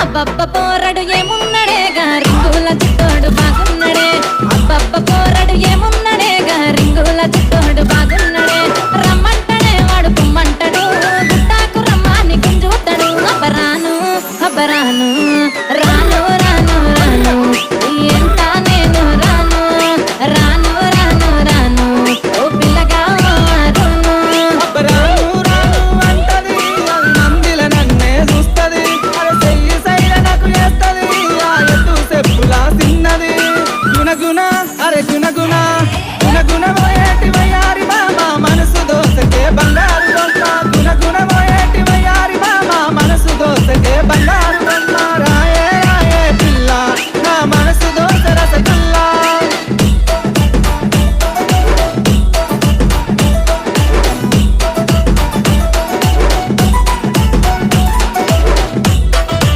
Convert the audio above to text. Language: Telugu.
అబ్బబ్బ పోరడు ఏమున్నడే రింగుల చుట్టోడు బాగున్నడే అబ్బబ్బ పోరడు ఏమున్నడే రింగుల చుట్టోడు బాగున్నడే రమ్మంటడే వాడు పుమ్మంటడు గుట్టాకు రమ్మాని గుంజుతాడు అబ్బరాను అబ్బరాను